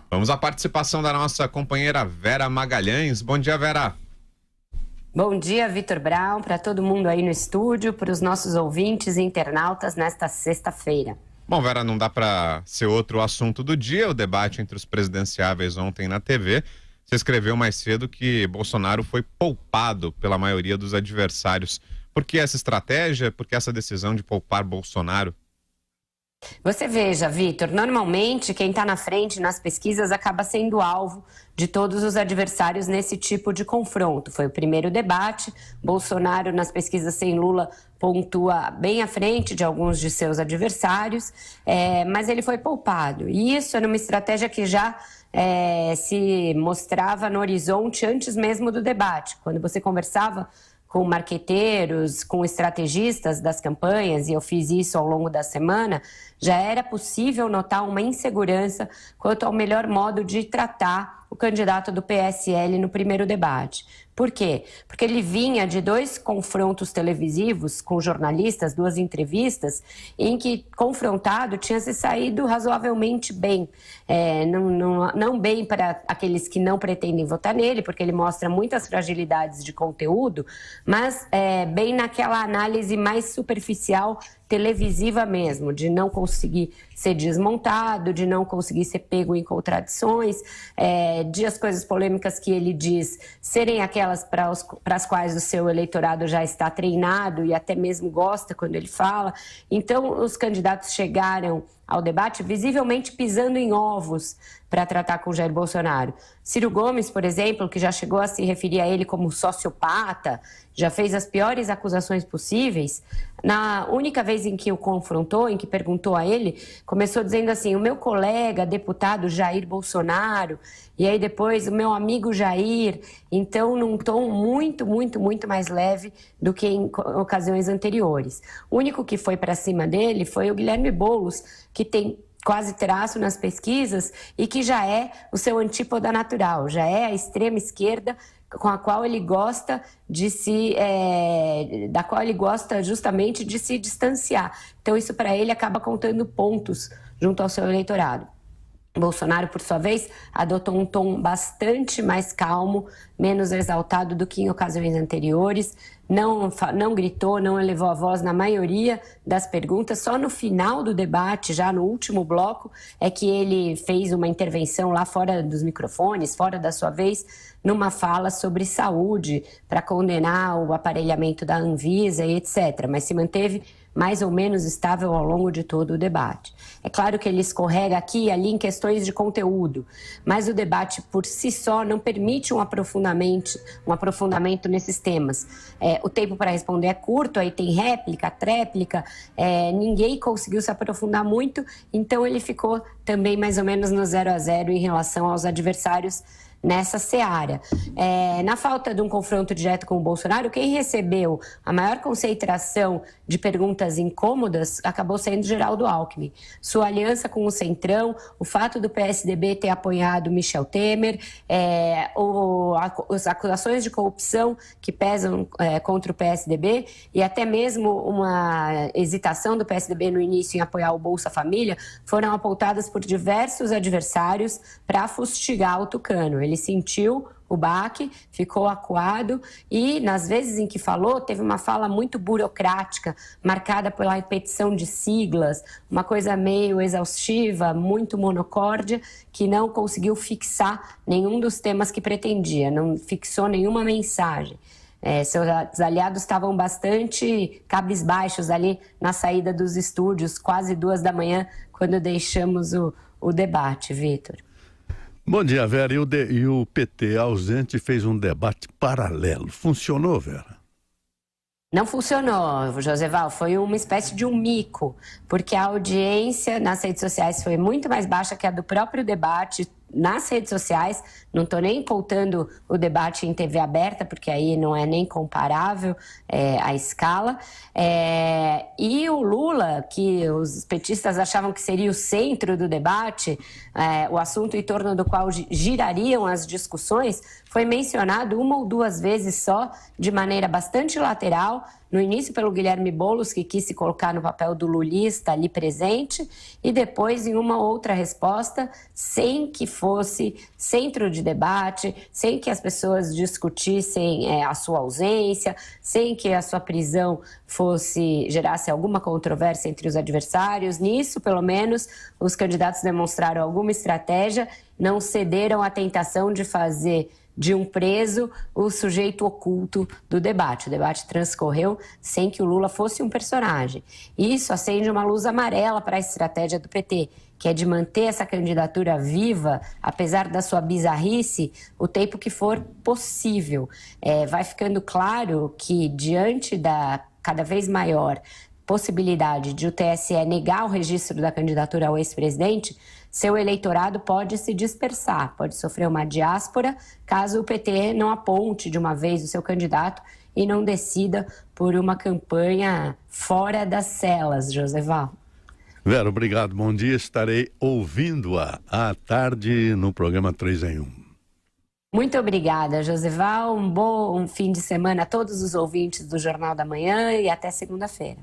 Vamos à participação da nossa companheira Vera Magalhães. Bom dia, Vera. Bom dia, Vitor Brown, para todo mundo aí no estúdio, para os nossos ouvintes e internautas nesta sexta-feira. Bom, Vera, não dá para ser outro assunto do dia, o debate entre os presidenciáveis ontem na TV. Você escreveu mais cedo que Bolsonaro foi poupado pela maioria dos adversários. Por que essa estratégia? Por que essa decisão de poupar Bolsonaro? Você veja, Vitor, normalmente quem está na frente nas pesquisas acaba sendo alvo de todos os adversários nesse tipo de confronto. Foi o primeiro debate, Bolsonaro nas pesquisas sem Lula pontua bem à frente de alguns de seus adversários, mas ele foi poupado. E isso era uma estratégia que já se mostrava no horizonte antes mesmo do debate. Quando você conversava com marqueteiros, com estrategistas das campanhas, e eu fiz isso ao longo da semana, já era possível notar uma insegurança quanto ao melhor modo de tratar o candidato do PSL no primeiro debate. Por quê? Porque ele vinha de 2 confrontos televisivos com jornalistas, 2 entrevistas, em que, confrontado, tinha se saído razoavelmente bem. Não bem para aqueles que não pretendem votar nele, porque ele mostra muitas fragilidades de conteúdo, mas bem naquela análise mais superficial, televisiva mesmo, de não conseguir ser desmontado, de não conseguir ser pego em contradições, de as coisas polêmicas que ele diz serem aquelas para as quais o seu eleitorado já está treinado e até mesmo gosta quando ele fala. Então, os candidatos chegaram ao debate visivelmente pisando em ovos para tratar com Jair Bolsonaro. Ciro Gomes, por exemplo, que já chegou a se referir a ele como sociopata, já fez as piores acusações possíveis, na única vez em que o confrontou, em que perguntou a ele, começou dizendo assim: o meu colega deputado Jair Bolsonaro, e aí depois o meu amigo Jair, então num tom muito mais leve do que em ocasiões anteriores. O único que foi para cima dele foi o Guilherme Boulos, que tem quase traço nas pesquisas e que já é o seu antípoda natural, já é a extrema esquerda com a qual ele gosta da qual ele gosta justamente de se distanciar. Então isso para ele acaba contando pontos junto ao seu eleitorado. Bolsonaro, por sua vez, adotou um tom bastante mais calmo, menos exaltado do que em ocasiões anteriores, não gritou, não elevou a voz na maioria das perguntas. Só no final do debate, já no último bloco, é que ele fez uma intervenção lá fora dos microfones, fora da sua vez, numa fala sobre saúde, para condenar o aparelhamento da Anvisa e etc., mas se manteve mais ou menos estável ao longo de todo o debate. É claro que ele escorrega aqui e ali em questões de conteúdo, mas o debate por si só não permite um aprofundamento nesses temas. O tempo para responder é curto, aí tem réplica, tréplica, ninguém conseguiu se aprofundar muito, então ele ficou também mais ou menos no 0-0 em relação aos adversários nessa seara. Na falta de um confronto direto com o Bolsonaro, quem recebeu a maior concentração de perguntas incômodas acabou sendo Geraldo Alckmin. Sua aliança com o Centrão, o fato do PSDB ter apoiado Michel Temer, as acusações de corrupção que pesam contra o PSDB e até mesmo uma hesitação do PSDB no início em apoiar o Bolsa Família foram apontadas por diversos adversários para fustigar o tucano. Ele sentiu o baque, ficou acuado e, nas vezes em que falou, teve uma fala muito burocrática, marcada pela repetição de siglas, uma coisa meio exaustiva, muito monocórdia, que não conseguiu fixar nenhum dos temas que pretendia, não fixou nenhuma mensagem. Seus aliados estavam bastante cabisbaixos ali na saída dos estúdios, quase 2h, quando deixamos o debate, Vitor. Bom dia, Vera. E o PT ausente fez um debate paralelo. Funcionou, Vera? Não funcionou, Joseval. Foi uma espécie de um mico, porque a audiência nas redes sociais foi muito mais baixa que a do próprio debate nas redes sociais. Não estou nem contando o debate em TV aberta, porque aí não é nem comparável a escala. E o Lula, que os petistas achavam que seria o centro do debate, o assunto em torno do qual girariam as discussões, foi mencionado 1 ou 2 vezes só, de maneira bastante lateral, no início pelo Guilherme Boulos, que quis se colocar no papel do lulista ali presente, e depois em uma outra resposta, sem que fosse centro de debate, sem que as pessoas discutissem a sua ausência, sem que a sua prisão gerasse alguma controvérsia entre os adversários. Nisso, pelo menos, os candidatos demonstraram alguma estratégia, não cederam à tentação de fazer de um preso o sujeito oculto do debate. O debate transcorreu sem que o Lula fosse um personagem. Isso acende uma luz amarela para a estratégia do PT, que é de manter essa candidatura viva, apesar da sua bizarrice, o tempo que for possível. Vai ficando claro que, diante da cada vez maior possibilidade de o TSE negar o registro da candidatura ao ex-presidente, seu eleitorado pode se dispersar, pode sofrer uma diáspora, caso o PT não aponte de uma vez o seu candidato e não decida por uma campanha fora das celas, Joseval. Vera, obrigado, bom dia. Estarei ouvindo-a à tarde no programa 3 em 1. Muito obrigada, Joseval. Um bom fim de semana a todos os ouvintes do Jornal da Manhã e até segunda-feira.